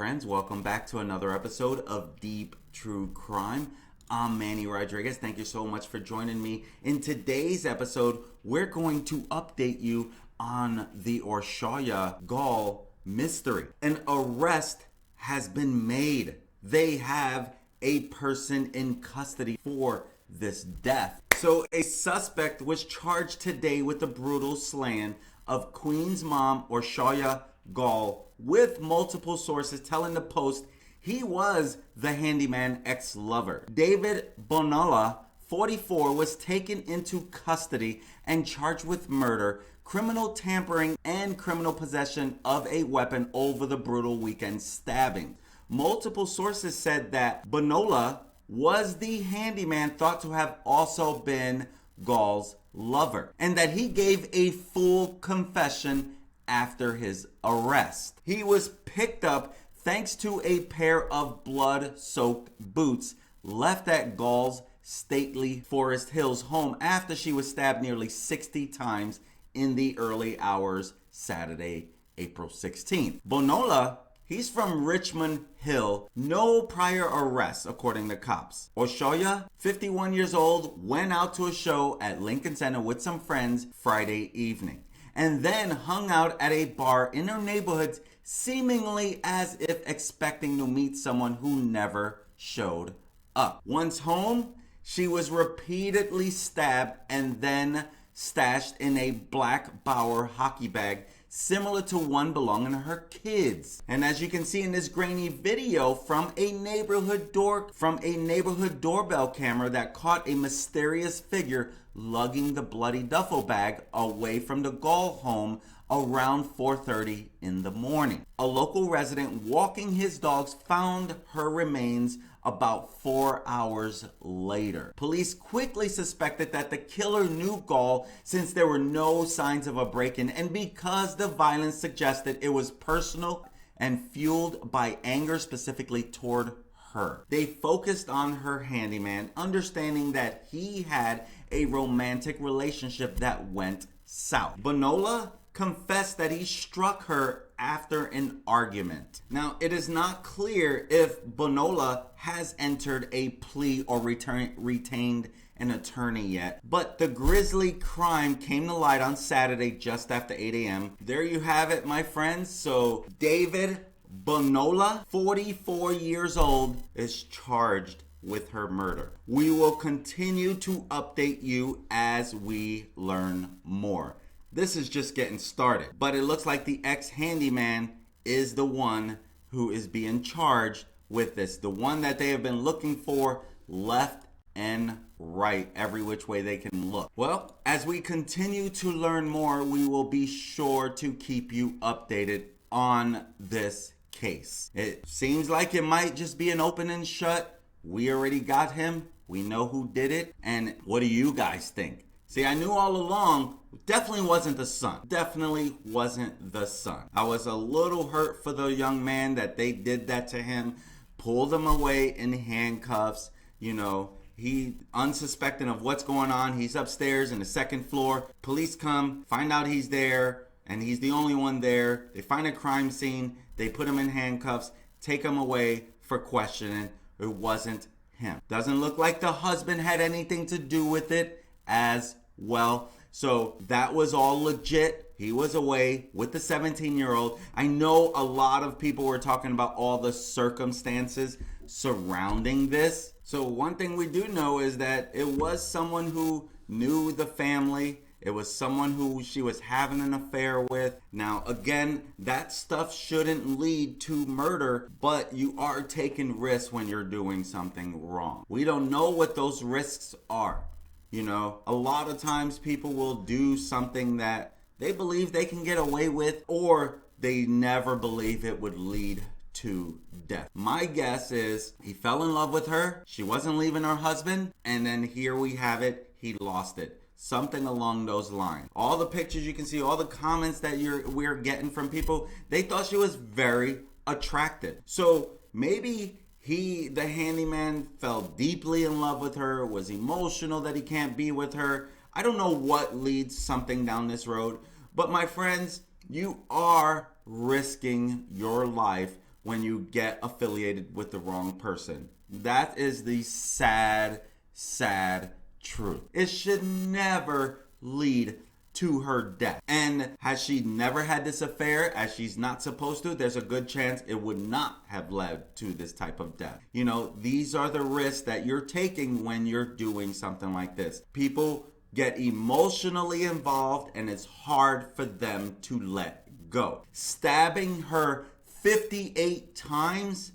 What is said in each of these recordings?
friends, welcome back to another episode of Deep True Crime. I'm Manny Rodriguez. Thank you so much for joining me. In today's episode, we're going to update you on the Orsolya Gaal mystery. An arrest has been made. They have a person in custody for this death. So a suspect was charged today with the brutal slaying of Queen's mom, Orsolya Gaal, with multiple sources telling the Post he was the handyman ex-lover. David Bonola, 44, was taken into custody and charged with murder, criminal tampering, and criminal possession of a weapon over the brutal weekend stabbing. Multiple sources said that Bonola was the handyman thought to have also been Gaal's lover, and that he gave a full confession after his arrest. He was picked up thanks to a pair of blood-soaked boots left at Gaal's stately Forest Hills home after she was stabbed nearly 60 times in the early hours Saturday, April 16th. Bonola, he's from Richmond Hill. No prior arrests, according to cops. Orsolya, 51 years old, went out to a show at Lincoln Center with some friends Friday evening, and then hung out at a bar in her neighborhood, seemingly as if expecting to meet someone who never showed up. Once home, she was repeatedly stabbed and then stashed in a black Bauer hockey bag similar to one belonging to her kids. And as you can see in this grainy video from a neighborhood doorbell camera that caught a mysterious figure lugging the bloody duffel bag away from the Gaal home around 4:30 in the morning. A local resident walking his dogs found her remains about 4 hours later. Police quickly suspected that the killer knew Gaal since there were no signs of a break-in and because the violence suggested it was personal and fueled by anger specifically toward her. They focused on her handyman, understanding that he had a romantic relationship that went south. Bonola confessed that he struck her after an argument. Now, it is not clear if Bonola has entered a plea or retained an attorney yet, but the grisly crime came to light on Saturday just after 8 a.m. There you have it, my friends. So David Bonola, 44 years old, is charged with her murder. We will continue to update you as we learn more. This is just getting started, but it looks like the ex-handyman is the one who is being charged with this. The one that they have been looking for left and right, every which way they can look. Well, as we continue to learn more, we will be sure to keep you updated on this case. It seems like it might just be an open and shut. We already got him. We know who did it. And what do you guys think? See, I knew all along, definitely wasn't the son. Definitely wasn't the son. I was a little hurt for the young man that they did that to him, pulled him away in handcuffs. You know, he unsuspecting of what's going on. He's upstairs in the second floor. Police come, find out he's there, and he's the only one there. They find a crime scene. They put him in handcuffs, take him away for questioning. It wasn't him. Doesn't look like the husband had anything to do with it as well. So that was all legit. He was away with the 17-year-old. I know a lot of people were talking about all the circumstances surrounding this. So one thing we do know is that it was someone who knew the family. It was someone who she was having an affair with. Now, again, that stuff shouldn't lead to murder, but you are taking risks when you're doing something wrong. We don't know what those risks are. You know, a lot of times people will do something that they believe they can get away with, or they never believe it would lead to death. My guess is he fell in love with her. She wasn't leaving her husband. And then here we have it. He lost it. Something along those lines. All the pictures you can see, all the comments that we're getting from people, they thought she was very attractive. So maybe the handyman fell deeply in love with her, was emotional that he can't be with her. I don't know what leads something down this road, but my friends, you are risking your life when you get affiliated with the wrong person. That is the sad, sad truth. It should never lead to her death. And has she never had this affair as she's not supposed to, there's a good chance it would not have led to this type of death. You know, these are the risks that you're taking when you're doing something like this. People get emotionally involved and it's hard for them to let go. Stabbing her 58 times,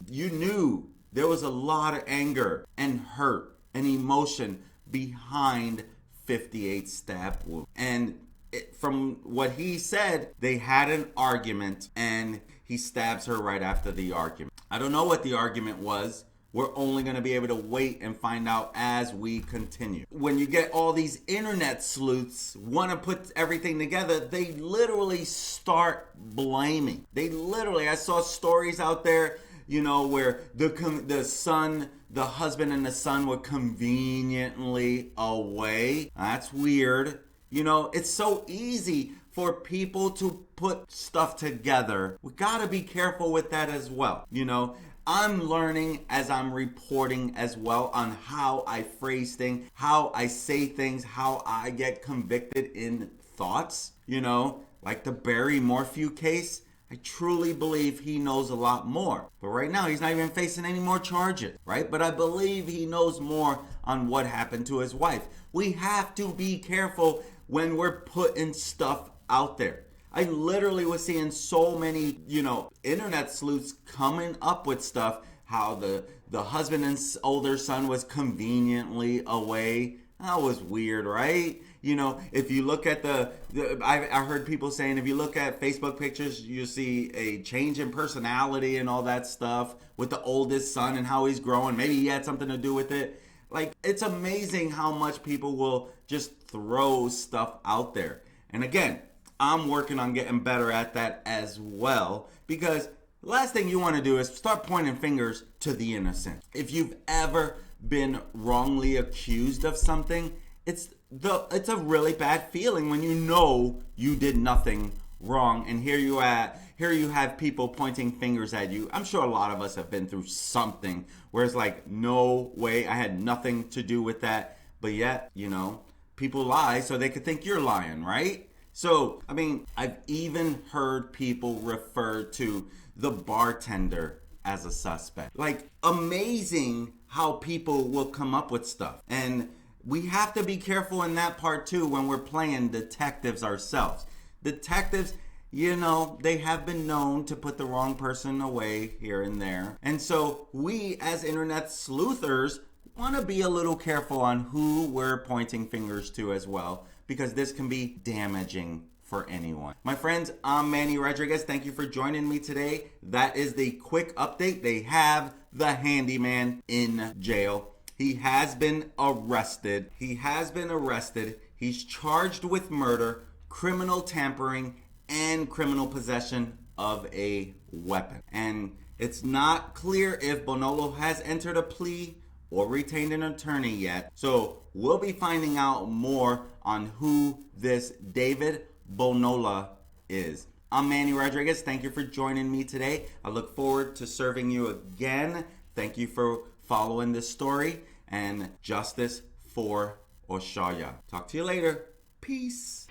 you knew there was a lot of anger and hurt and emotion behind 58 stab wounds. And from what he said, they had an argument and he stabs her right after the argument. I don't know what the argument was. We're only going to be able to wait and find out as we continue. When you get all these internet sleuths want to put everything together, they literally start blaming. I saw stories out there, you know, where the husband and the son were conveniently away. That's weird. You know, it's so easy for people to put stuff together. We gotta be careful with that as well. You know, I'm learning as I'm reporting as well on how I phrase things, how I say things, how I get convicted in thoughts. You know, like the Barry Morphew case. I truly believe he knows a lot more. But right now, he's not even facing any more charges, right? But I believe he knows more on what happened to his wife. We have to be careful when we're putting stuff out there. I literally was seeing so many, you know, internet sleuths coming up with stuff, how the husband and older son was conveniently away. That was weird, right? You know, if you look at I heard people saying if you look at Facebook pictures, you see a change in personality and all that stuff with the oldest son and how he's growing. Maybe he had something to do with it. Like, it's amazing how much people will just throw stuff out there. And again, I'm working on getting better at that as well, because the last thing you want to do is start pointing fingers to the innocent. If you've ever been wrongly accused of something, it's a really bad feeling when you know you did nothing wrong, and here you have people pointing fingers at you. I'm sure a lot of us have been through something where it's like, no way, I had nothing to do with that, but yet, you know, people lie so they could think you're lying, right? So, I mean, I've even heard people refer to the bartender as a suspect. Like, amazing how people will come up with stuff. And we have to be careful in that part too when we're playing detectives ourselves. Detectives, you know, they have been known to put the wrong person away here and there. And so we as internet sleuthers want to be a little careful on who we're pointing fingers to as well, because this can be damaging for anyone. My friends, I'm Manny Rodriguez. Thank you for joining me today. That is the quick update. They have the handyman in jail. He has been arrested. He's charged with murder, criminal tampering, and criminal possession of a weapon. And it's not clear if Bonolo has entered a plea or retained an attorney yet. So we'll be finding out more on who this David Bonola is. I'm Manny Rodriguez. Thank you for joining me today. I look forward to serving you again. Thank you for following this story, and justice for Orsolya. Talk to you later. Peace.